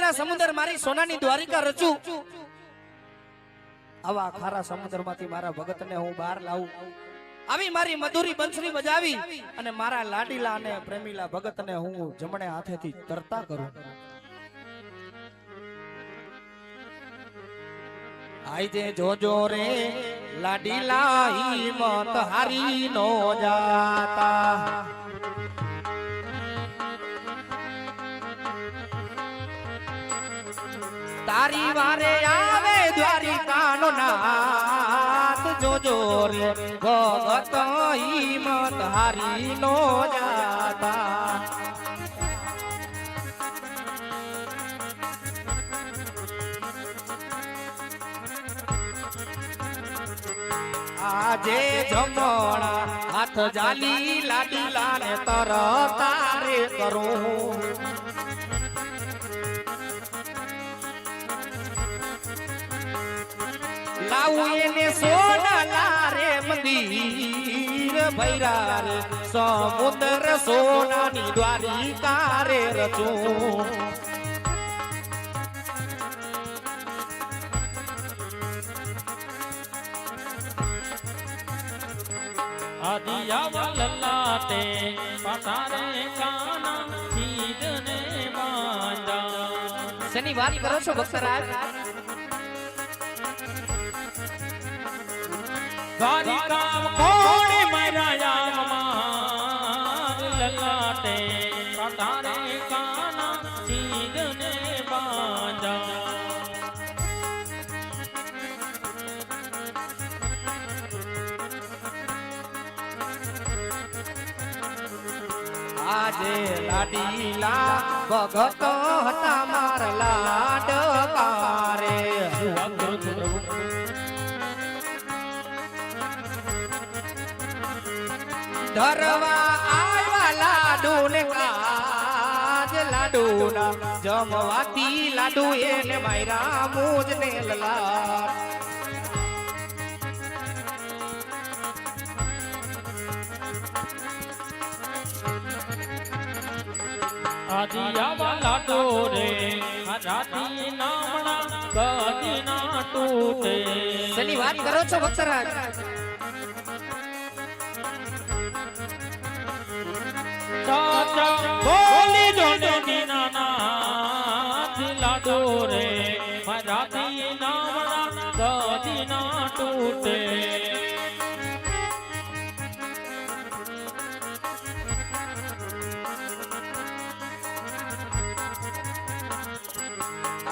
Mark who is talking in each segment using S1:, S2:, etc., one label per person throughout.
S1: મેલા સમુદ્ર મારી સોનાની દ્વારિકા રચું, આવા ખારા સમુદ્રમાંથી મારા ભગતને હું બહાર લાવું, આવી મારી મધુરી બંસરી બજાવી અને મારા લાડીલા અને પ્રેમીલા ભગતને હું જમણે હાથેથી તરતા કરું. આઈજે જોજો રે લાડીલા હિંમત હારી નો જાતા. તારી વારે આવે દ્વારિકાનો નાથ, જોજો રે ભગત હિંમત હારી નો જાતા. આજે જમણા હાથ જાલી લાડીલા ને તરતા રે કરું. લાવું એને સોના રે મંદિર ભૈરા રે સમુદ્ર સોનાની દ્વારિકા રે રચું.
S2: આદિયા લલાટે પતારે કાના ચીદને બાંધા.
S1: શેની વાત કરો છો ભક્તરાજ?
S2: દ્વારિકા કોણે મરાયા માર લલાટે પતારે કાના ચીદને બાંધા.
S1: આજે લાડીલા ભગત હતા માર લાડકા રે. ધરવા આવ્યા લાડુ ને કાજ લાડુના જમવાતી લાડુ એને માયરા મુજ ને લલાટ.
S2: આદિયા લાડો રે રાતી નામણા ગદી ના તૂટે.
S1: શેની વાત કરો છો ભક્તરાજ?
S2: ચાચા બોલી જોડે દીનાનાથ લાડો રે રાતી નામણા ગદી ના તૂટે.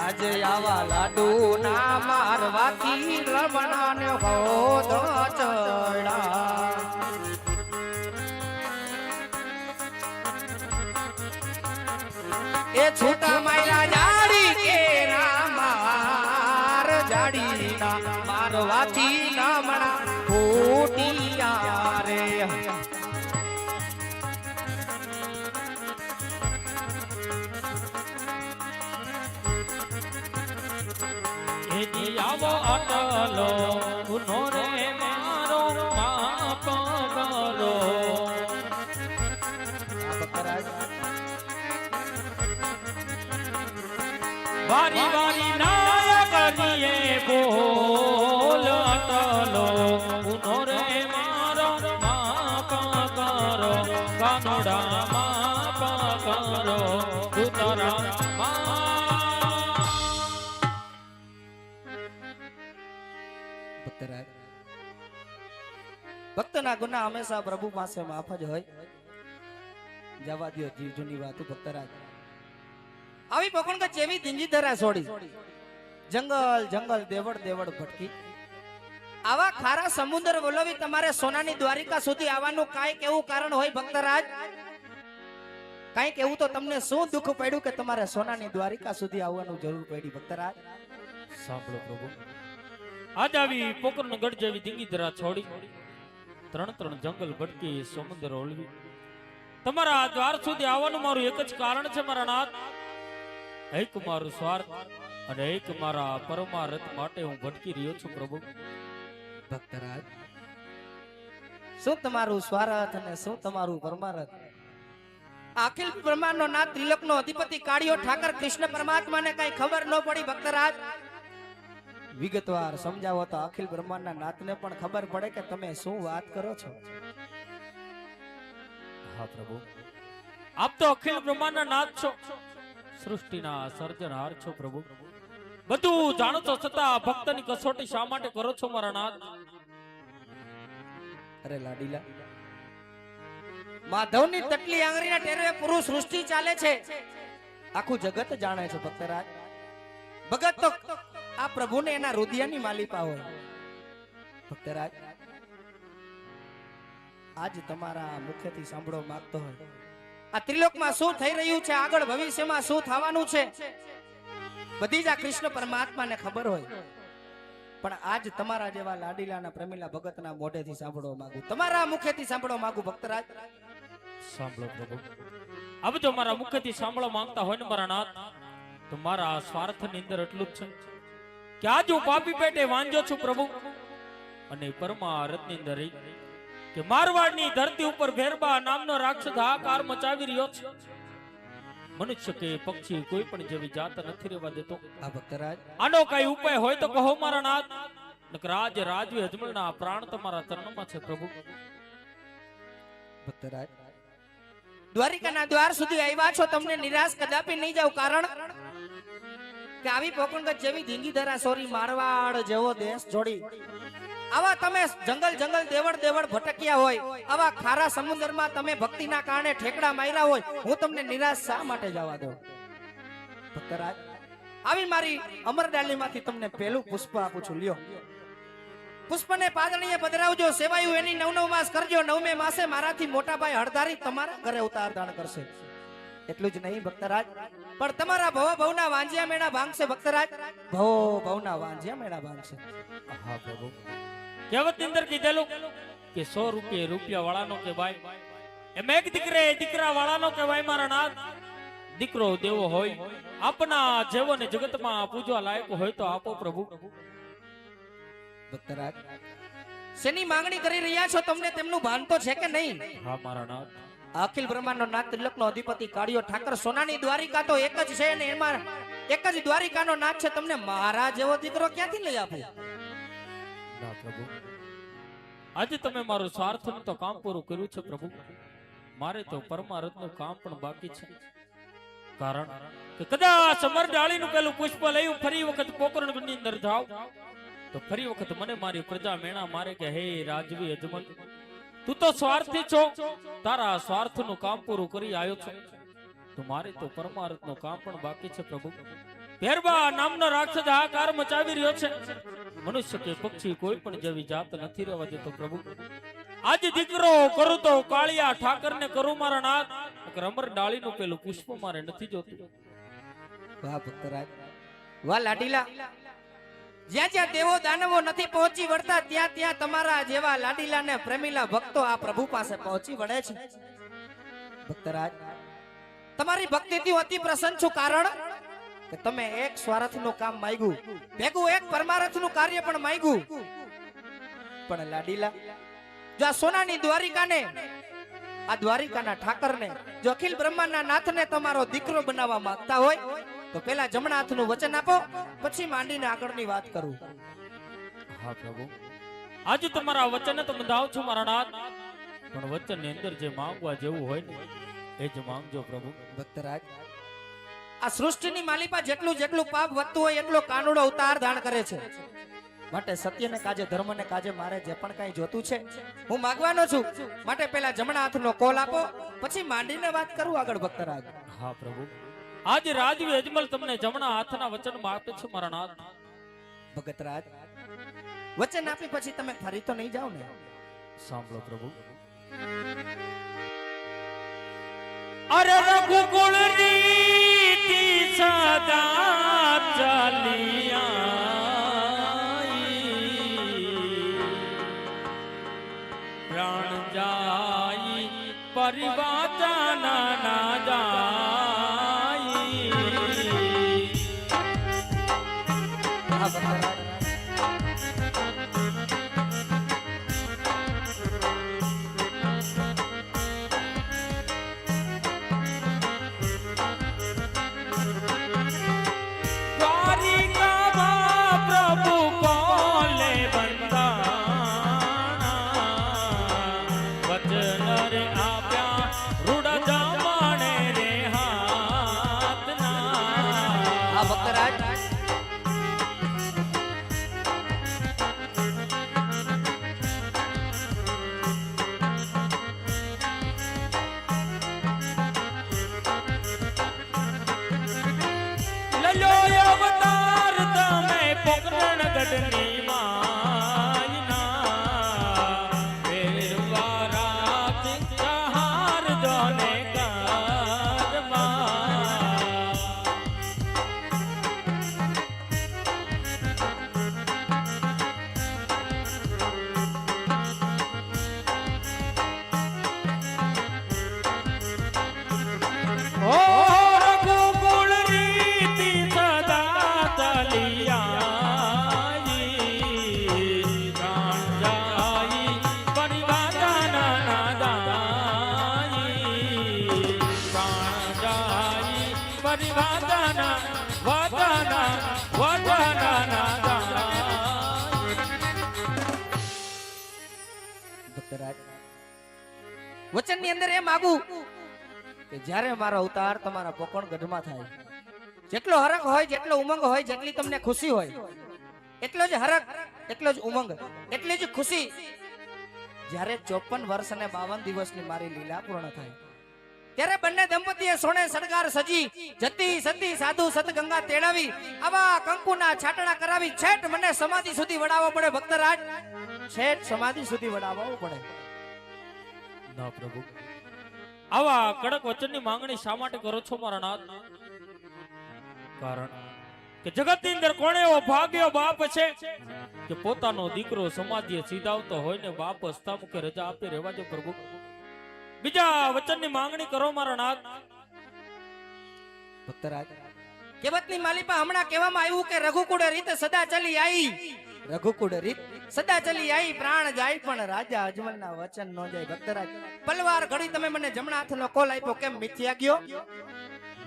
S1: આજે આવા લાડુ ના મારવાથી રમણા ને હોદ ચડા. એ છૂટા માયરા જાડી કે માર જાડી ના મારવાથી રમણા ફૂટિયા રે.
S2: આવો અટલો ગુનો રે મારો માપ કરો. વારી વારી નાયક કરીએ બોલ અટલો ગુનો રે મારો માપ કરો. કાનોડા માપ કરો ઉતરા
S1: ભક્તના ગુના હંમેશા પ્રભુ પાસે માફ જ હોય. જવા દો જીવ જૂની વાતો ભક્તરાજ. આવી પકણ જેવી દિંજી ધરા છોડી જંગલ જંગલ દેવડ દેવડ ભટકી આવા ખારા સમુદ્ર વલોવી તમારે સોનાની દ્વારિકા સુધી આવવાનું કાંઈક એવું કારણ હોય ભક્તરાજ? કાંઈક એવું તો તમને શું દુઃખ પડ્યું કે તમારે સોનાની દ્વારિકા સુધી આવવાનું જરૂર પડી ભક્તરાજ?
S2: સાંભળો પ્રભુ, આજ આવી પોકરનો ગઢ જેવી દિંગી ધરા છોડી ત્રણ ત્રણ જંગલ ભટકી સમુદ્ર ઓળવી તમારા દ્વાર સુધી આવવાનું મારું એક જ કારણ છે મારા નાથ. એક મારું સ્વાર્થ અને એક મારા પરમાર્થ માટે હું ભટકી રહ્યો છું પ્રભુ.
S1: ભક્તરાજ, શું તમારું સ્વાર્થ અને શું તમારું પરમાર્થ? અખિલ બ્રહ્માંડનો નાથ ત્રિલોકનો અધિપતિ કાળિયો ઠાકર કૃષ્ણ પરમાત્માને કઈ ખબર ન પડી ભક્તરાજ વિગતવાર સમજાવો તો અખિલ બ્રહ્માંડના નાથને પણ ખબર પડે કે તમે શું વાત કરો છો.
S2: હા પ્રભુ, આપ તો અખિલ બ્રહ્માંડના નાથ છો, સૃષ્ટિના સર્જનહાર છો પ્રભુ. બધું જાણો છો છતાં ભક્તની કસોટી શા માટે કરો છો મારા નાથ?
S1: અરે લાડીલા, માધવની તટલી આંગળીના ટેરવે પૂરું સૃષ્ટિ ચાલે છે, આખું જગત જાણે છે ભક્તરાજ. ભગત તો આ પ્રભુને એના રુદિયાની માલિપા હોય. ભક્તરાજ, આજ તમારા મુખેથી સાંભળવા માંગતો હોય આ ત્રિલોકમાં શું થઈ રહ્યું છે, આગળ ભવિષ્યમાં શું થવાનું છે, બધી જ આ કૃષ્ણ પરમાત્માને ખબર હોય. પણ આજ તમારા જેવા લાડીલાના પ્રેમીલા ભગતના મોઢેથી સાંભળવા માંગુ, તમારા મુખેથી સાંભળવા માંગુ ભક્તરાજ.
S2: સાંભળો પ્રભુ, હવે જો મારા મુખેથી સાંભળવા માંગતા હોય ને મારા નાથ, તો મારા સ્વાર્થની અંદર એટલું જ છે કે આજ હું પાપી પેટે વાંજો છું પ્રભુ, અને પરમાર્થની અંદર કે મારવાડની ધરતી ઉપર ભેરબા નામનો રાક્ષસ હાહાકાર મચાવી રહ્યો છે. મનુષ્ય કે પક્ષી કોઈ પણ જેવી જાત નથી રહેવા દેતો.
S1: આ ભક્તરાજ,
S2: આનો કઈ ઉપાય હોય તો કહો મારા નાથ, નકર રાજ રાજવી અજમલના પ્રાણ તમારા ચરણમાં છે પ્રભુ.
S1: ભક્તરાજ, દ્વારિકાના દ્વાર સુધી આવ્યા છો, તમને નિરાશ કદાપી નહીં જાવ. કારણ કે આવી પોકણગત જેવી ધીંગીધરા સોરી મારવાડ જેવો દેશ જોડી આવા તમે જંગલ જંગલ દેવડ દેવડ ભટક્યા હોય, આવા ખારા સમુદ્રમાં તમે ભક્તિના કારણે ઠેકડા માર્યા હોય, હું તમને નિરાશ શા માટે જવા દઉં? ભક્તરાજ, આવી મારી અમરડાલીમાંથી તમને પહેલું પુષ્પ આપું છું, લ્યો. પુષ્પને પાદણીએ પધરાવજો, સેવાયું એની 9 માસ કરજો. 9મે માસે મારાથી મોટા ભાઈ હળધારી તમારા ઘરે ઉતારદાન કરશે. એટલું જ નહીં ભક્તરાજ, પણ તમારા ભવના વાંજિયા મેળા ભાંગશે ભક્તરાજ, ભવના વાંજિયા મેળા ભાંગશે.
S2: હા પ્રભુ, કહેવત ની અંદર કીધેલું કે 100 રૂપિયા રૂપિયા વાળાનો કે ભાઈ, એમ એક દીકરે દીકરા વાળાનો કે ભાઈ મારા નાથ. દીકરો દેવો હોય, આપના જેવો ને જગતમાં પૂજવા લાયક હોય તો આપો પ્રભુ.
S1: ભક્તરાજ, શેની માંગણી કરી રહ્યા છો? તમને તેમનું ભાન તો છે કે નહીં?
S2: હા મારા નાથ,
S1: અખિલ બ્રહ્માંડનો નાથ ત્રિલોકનો અધિપતિ કાળિયો ઠાકર, સોનાની દ્વારિકા તો એક જ છે, અને એમાં એક જ દ્વારિકાનો નાથ છે. તમને મારા જેવો દીકરો ક્યાંથી લઈ આપું?
S2: ના પ્રભુ, આજે તમે મારું સ્વાર્થનું તો કામ પૂરું કર્યું છે પ્રભુ, મારે તો પરમાર્થનું કામ પણ બાકી છે. કારણ કે કદાચ સમર ડાળીનું પેલું પુષ્પ લઈ ફરી વખત પોકરણની અંદર જાવ તો ફરી વખત મને મારી પ્રજા મેણા મારે કે હે રાજવી અજમલ, તું તો સ્વાર્થી છો, તારા સ્વાર્થનું કામ પૂરું કરી આવ્યો છો, તો મારે તો પરમાર્થનું કામ પણ બાકી છે પ્રભુ. ભેરબા નામનો રાક્ષસ હાહાકાર મચાવી રહ્યો છે, મનુષ્ય કે પક્ષી કોઈ પણ જેવી જાત નથી રહેવા દેતો પ્રભુ. આજે દીકરો કરું તો કાળિયા ઠાકર ને કરું મારા નાથ, અમર ડાળીનું પેલું પુષ્પ મારે નથી જોતું.
S1: વાહ ભક્તરાજ, વાહ લાડીલા, જ્યાં જ્યાં દેવો દાનવો નથી પહોંચી વળતા, ત્યાં ત્યાં તમારા જેવા લાડીલા ને પ્રેમીલા ભક્તો આ પ્રભુ પાસે પહોંચી વળે છે. ભક્તરાજ, તમારી ભક્તિથી અતિ પ્રસન્ન છું. કારણ કે તમે એક સ્વાર્થનું કામ માંગ્યું, ભેગું એક પરમાર્થનું કાર્ય પણ માંગ્યું. પણ લાડીલા, જો આ સોનાની દ્વારિકાને, આ દ્વારિકાના ઠાકરને, જો અખિલ બ્રહ્માંડના નાથને તમારો દીકરો બનાવવા માંગતા હોય તો પેલા જમણા હાથનું વચન આપો, પછી માંડીને આગળની વાત કરું.
S2: હા પ્રભુ, આજે તમારા વચન તો બંધાવ છું મારા નાથ, પણ વચનની અંદર જે માંગવા જેવું હોય ને એ જ માંગજો પ્રભુ.
S1: ભક્તરાજ, આ સૃષ્ટિની માલિપા જેટલું જેટલું પાપ વધતું હોય એટલો કાનુડો અવતાર ધારણ કરે છે. માટે સત્યને કાજે, ધર્મને કાજે મારે જે પણ કઈ જોતું છે હું માંગવાનો છું. માટે પેલા જમણા હાથનો કોલ આપો, પછી માંડીને વાત કરું આગળ. ભક્તરાજ,
S2: હા પ્રભુ, આજે રાજવી અજમલ તમને જમણા હાથના વચન આપે છે મારા નાથ.
S1: ભગતરાજ, વચન આપી પછી તમે ફરી તો નહીં જાઓ ને?
S2: સાંભળો પ્રભુ. અરે રઘુકુળ રીતિ સદા ચાલિયા, પ્રાણ જાય પરિવાચન ના જાય.
S1: હા ભક્તરાજ
S2: લલ્યો અવતાર તમે પોકરણ ગઢની માયના વેરવારા ચિત્રહાર જોને કારમાં ઓ રઘુકુળ રીતિ સદા ચાલી આઈ ગાન જાઈ પરિવારના નાદાઈ ગાન જાઈ પરિવારના વદના નાદાઈ
S1: ભક્તરાજ વચનની અંદર એ માગું કે જ્યારે મારો અવતાર તમારા પોકણ ગઢમાં થાય જેટલો હરખ હોય જેટલો ઉમંગ હોય જેટલી તમને ખુશી હોય એટલો જ હરખ એટલો જ ઉમંગ એટલી જ ખુશી જ્યારે 54 વર્ષ અને 52 દિવસની મારી લીલા પૂર્ણ થાય ત્યારે બંને દંપતીએ સોને સડગાર સજી જતી સતી સાધુ સતગંગા તેડાવી આવા કંકુના છાટણા કરાવી છેટ મને સમાધિ સુધી વડાવવો પડે ભક્તરાજ છેટ સમાધિ સુધી વડાવવો પડે
S2: ના પ્રભુ આવા કડક વચનની માંગણી શા માટે કરો છો મારા નાથ કારણ કે જગતની અંદર કોણે એવો ભાગ્યો બાપ છે કે પોતાનો દીકરો સમાધિએ સીધાવતો હોય ને બાપ હસતા મુખે રજા આપી રહેવા જો પ્રભુ બીજા વચનની માંગણી કરો મારા નાથ
S1: ભક્તરાજ કેવતની માલિપા હમણાં કહેવામાં આવ્યું કે રઘુકુળ રીત સદા ચલી આવી રઘુકુળ રીત સદા ચલી આવી પ્રાણ જાય પણ રાજા અજમલના વચન ન જાય ભક્તરાજ પલવાર ઘડી તમે મને જમણા હાથનો કોલ આપ્યો કેમ મિથ્યા ગયો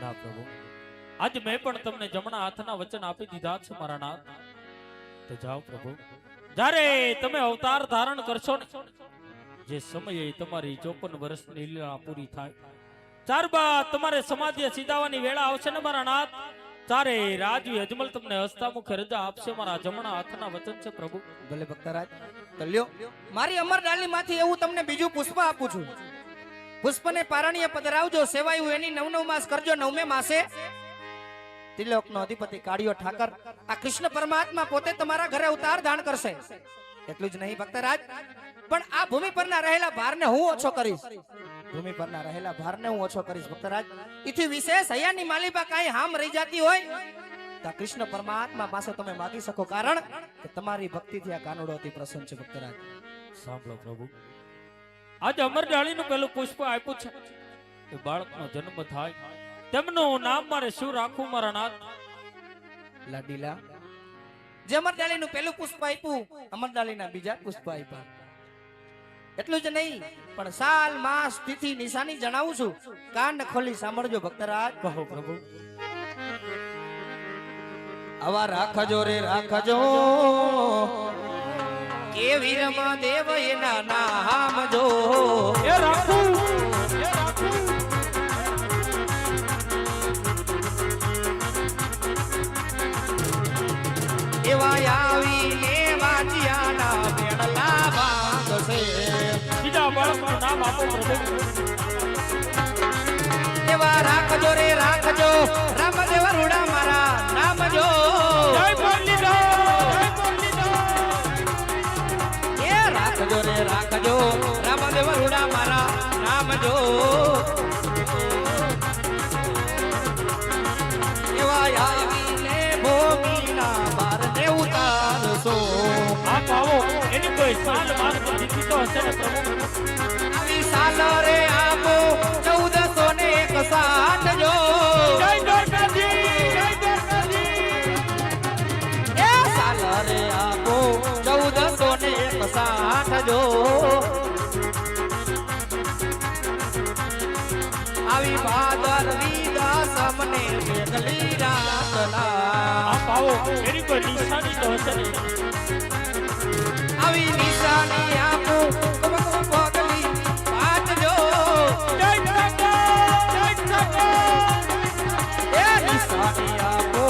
S2: ના પ્રભુ આજ મેં પણ તમને જમણા હાથના વચન આપી દીધા છે મારા નાથ તો જાઓ પ્રભુ જ્યારે તમે અવતાર ધારણ કરશો ને જે સમયે તમારી 54 વર્ષની લીલા પૂરી થાય ત્યારબાદ તમારે સમાધિએ સીધાવાની વેળા આવશે ને મારા નાથ તારે રાજવી અજમલ તમને હસતા મુખે રજા આપશે મારા જમણા હાથના વચન છે પ્રભુ
S1: ભલે ભક્તરાજ તો લ્યો મારી અમર ડાલીમાંથી એવું તમને બીજું પુષ્પ આપું છું પુષ્પને પારણીએ પધરાવજો સેવાયું એની 9 માસ કરજો 9મે માસે ત્રિલોકનો અધિપતિ કાળિયો ઠાકર આ કૃષ્ણ પરમાત્મા પોતે તમારા ઘરે અવતાર ધારણ કરશે એટલું જ નહીં ભક્તરાજ પણ આ ભૂમિ પરના રહેલા ભારને હું ઓછો કરીશ ભૂમિ પરના રહેલા ભારને હું ઓછો કરીશ ભક્તરાજ ઇથી વિશેષ હૈયાની માલિપા કાંઈ હામ રહી જાતી હોય તો કૃષ્ણ પરમાત્મા પાસે તમે માગી શકો કારણ કે તમારી ભક્તિથી આ કાનુડો અતિ પ્રસન્ન છે ભક્તરાજ
S2: સાંભળો પ્રભુ આજે અમરડાળીનું પેલું પુષ્પ આપ્યું છે એ બાળકનો જન્મ થાય તેમનું નામ મારે શું રાખવું મારા નાથ
S1: લાડીલા જે અમરડાલીનું પેલું પુષ્પ આપ્યું અમરડાલીના બીજા પુષ્પ આપ્યા એટલું જ નહીં પણ સાલ માસ તિથિ નિશાની જણાવું છું કાન ખોલી સાંભળજો ભક્તરાજ
S2: કહો પ્રભુ
S1: આવા રાખજો રે રાખજો કે વીરમાં દેવ એના નામ જો
S2: એ રાખું
S1: એવા આવી લે વાજિયાના બેડલા બાંધશે
S2: બીજા બાળકનું નામ આપો પ્રભુ
S1: એવા રાખજો રે રાખજો રામદેવ રૂડા મારા નામ જો
S2: જય મુરલીધર
S1: એ રાખજો રે રાખજો રામદેવ રૂડા મારા નામ જો એવા આવી લે ભોગીના બારને ઉતારશો
S2: આપ આવો એની કોઈ સાલ માસ દીધી તો હશે ને પ્રભુ
S1: આવી સાલ રે આપો 1401 જો
S2: જય દ્વારકાજી જય દ્વારકાજી
S1: એ સાલ રે આપો 1401 જો આવી ભાદરવી દાસમને મેઘલી રાતના
S2: આપ આવો એની કોઈ નિશાની તો હશે ને
S1: આવી નિશાની આપો પગલી પાટજો
S2: જય દ્વારકા જય દ્વારકા
S1: એ નિશાની આપો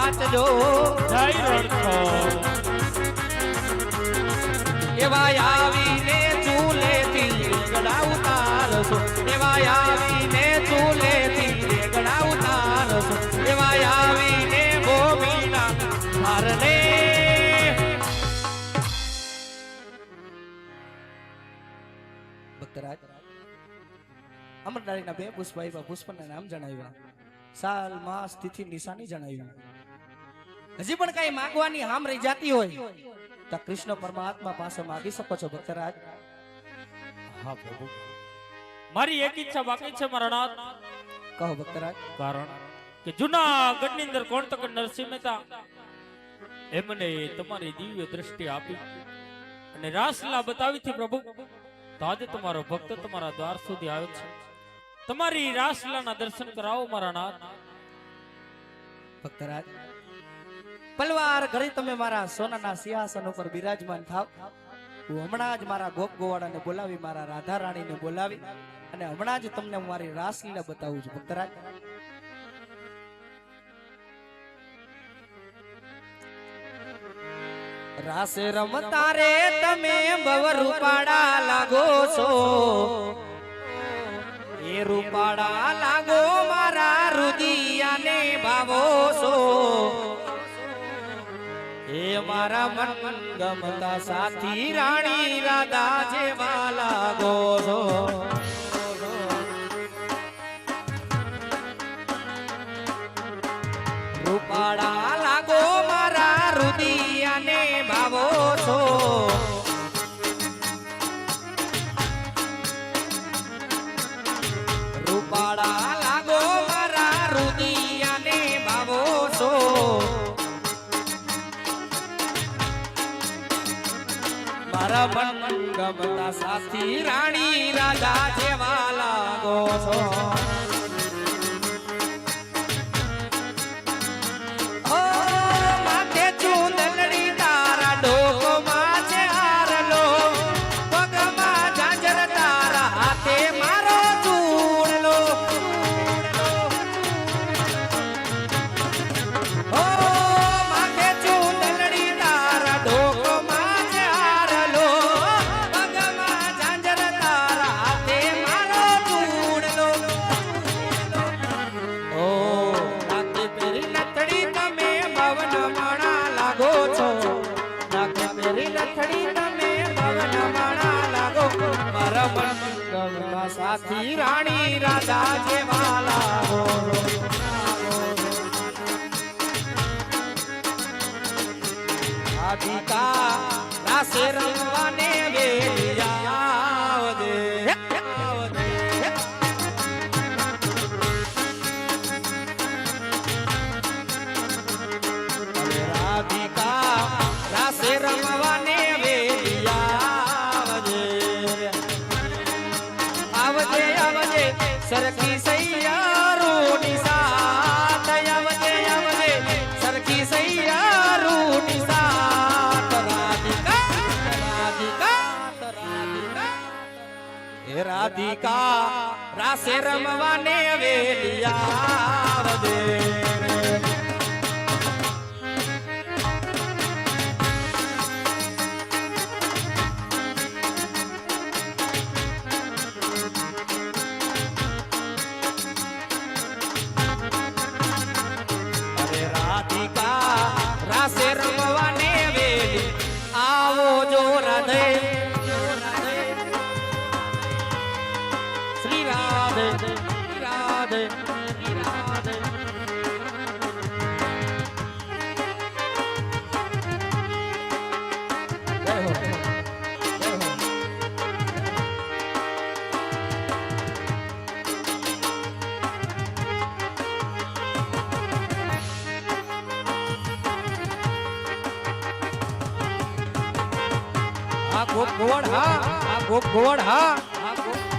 S1: વાંચજો
S2: જય રણછોડ
S1: એવા આવીને ચૂલેથી રેગડા ઉતારશો એવા આવીને ચૂલેથી રેગડા ઉતારશો એવા આવીને ભૂમિના હારને ભક્તરાજ અમરનારીના બે પુષ્પ આવ્યા પુષ્પના નામ જણાવ્યા સાલ માસ તિથિ નિશાની જણાવ્યું હજી પણ કઈ માંગવાની હામ રહી જાતી હોય તો કૃષ્ણ પરમાત્મા પાસે માગી શકો છો ભક્તરાજ
S2: હા પ્રભુ મારી એક ઈચ્છા બાકી છે મારા નાથ
S1: કહો ભક્તરાજ
S2: કારણ કે જૂનાગઢની અંદર કોણ તક નરસિંહ મહેતા એમને તમારી દિવ્ય દ્રષ્ટિ આપી અને રાસલા બતાવીથી પ્રભુ તો આજે તમારો ભક્ત તમારા દ્વાર સુધી આવ્યો છે તમારી રાસલાના દર્શન કરાવો મારા નાથ
S1: ભક્તરાજ પલવાર ઘડી તમે મારા સોનાના સિંહાસન ઉપર બિરાજમાન થાવ હું હમણાં જ મારા ગોપ ગોવાળાને બોલાવી મારા રાધા રાણીને બોલાવી અને હમણાં જ તમને હું મારી રાસલીલા બતાવું છું ભક્તરાજ રાસે રમતા રે તમે બવ રૂપાડા લાગો છો એ રૂપાડા લાગો મારા રુદિયાને ભાવો છો એ મારા મન ગમતા સાથી રાણી રાધા જેવા લાગો છો રૂપાડા લાગો મારા રુદિયાને ભાવો છો રૂપાડા લાગો મારા રુદિયાને ભાવો છો મારા મન ગમતા સાથી રાણી રાધા જેવા લાગો છો ઓ માથે ચૂંદડી તારા ડોકમાં છે હારલો પગમાં ઝાંઝર તારા હાથે મારો ચૂડલો ઓ માથે ચૂંદડી તારા ડોકમાં છે હારલો પગમાં ઝાંઝર તારા હાથે મારો ચૂડલો ઓ નાકે પેરી નથડી તમે ભવન માણા લાગો છો નાકે પેરી નથડી તમે ભવન માણા લાગો મારા મન ગમતા સાથી રાણી રાધા જેવા લાગો રાધિકા રાસે રમવાને વેલિયા આવજે રાધિકા રાસે રમવાને વેલિયા આવજે આવજે સરખી સૈયારોની સાથ આવજે આવજે સરખી સૈયારોની સાથ રાધિકા રાધિકા રાધિકા એ રાધિકા રાસે રમવાને વેલિયા આવજે રાસે રમવાને વેલી આવો જો રાધે શ્રી રાધે શ્રી રાધે શ્રી રાધે જય હો જય હો આ ગોપ ગોળ હા આ ગોપ ગોળ હા આ ગોપ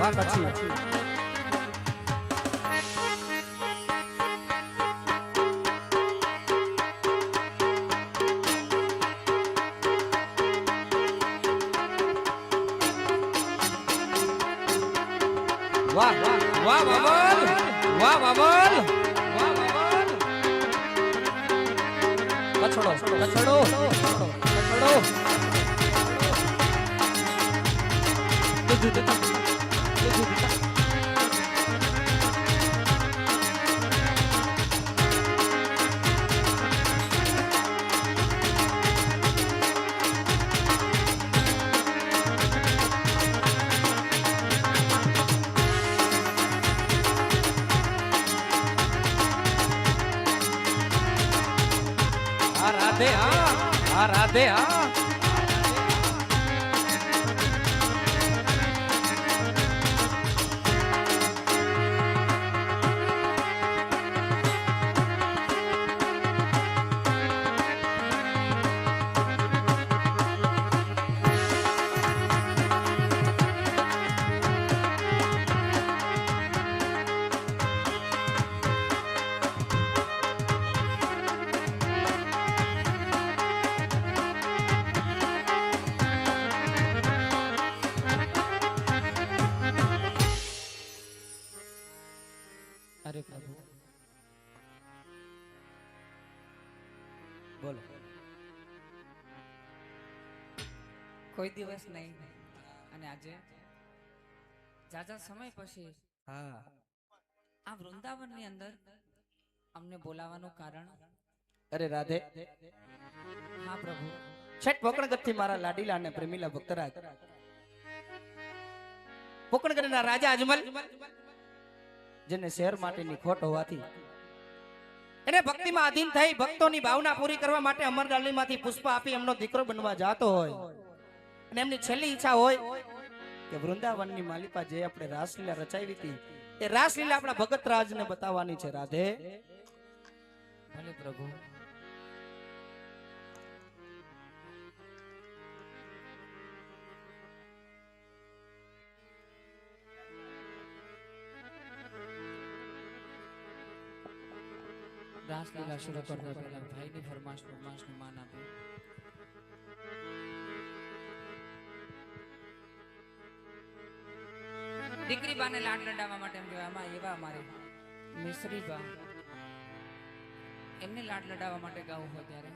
S1: વાહ કચ્છી વાહ વાહ બાબલ વાહ બાબલ વાહ બાબલ કચડો કચડો કચડો રાધે હા રાધે હા અરે પ્રભુ બોલો
S3: કોઈ દિવસ નહીં અને આજે જાજા સમય પછી
S1: હા
S3: આ વૃંદાવનની અંદર અમને બોલાવાનું કારણ
S1: અરે રાધે
S3: હા પ્રભુ
S1: છેટ પોકણગઢથી મારા લાડીલા અને પ્રેમીલા ભક્તરાજ પોકણગઢના રાજા અજમલ જેને શહેર માટેની ખોટ હોવાથી એને ભક્તિમાં આધીન થઈ ભક્તોની ભાવના પૂરી કરવા માટે અમરડાલીમાંથી પુષ્પ આપી એમનો દીકરો બનવા જાતો હોય અને એમની છેલ્લી ઈચ્છા હોય કે વૃંદાવનની માલિપા જે આપણે રાસલીલા રચાવી હતી એ રાસલીલા આપણા ભગત રાજને બતાવવાની છે રાધે
S3: ભલે પ્રભુ રાસલીલા શરૂ કરવા પહેલા ભાઈની ફરમાશનું માન આપ્યું દીકરી બાને લાડ લડાવવા માટે એમ કહેવાય આમાં એવા અમારે મિશ્રી બા એમને લાડ લડાવવા માટે ગાવું હોય ત્યારે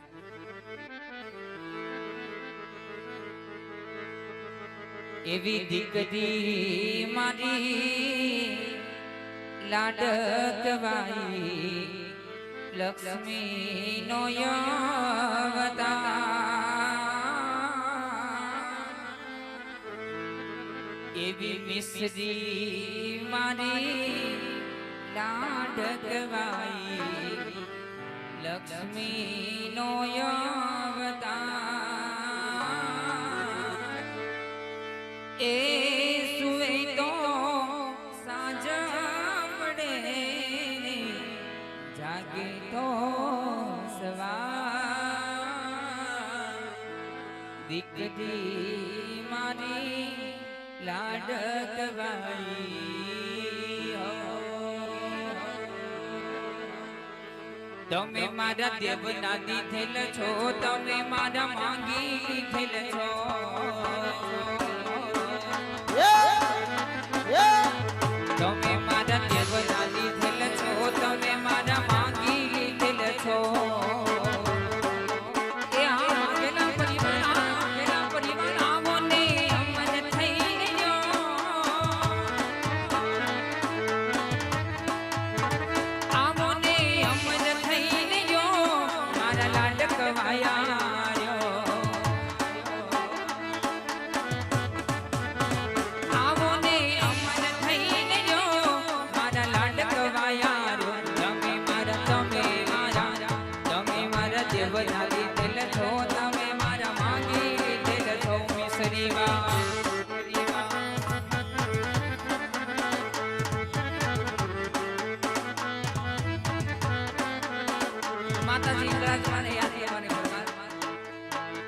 S3: એવી દીકરી મારી લાડ કવાઈ લક્ષ્મી નો એવી મિશ્રી મારી લાડ કવાઈ લક્ષ્મી નો એ સુવે તો સાંજ પડે જાગે તો સવાર દીકરી મારી લાડ કવાઈ તમે મારા દેવના દીધેલ છો તમે મારા માંગી લીધેલ છો તમે મારા દેવના દીધેલ છો તમે મારા માંગી લીધેલ છો માતાજી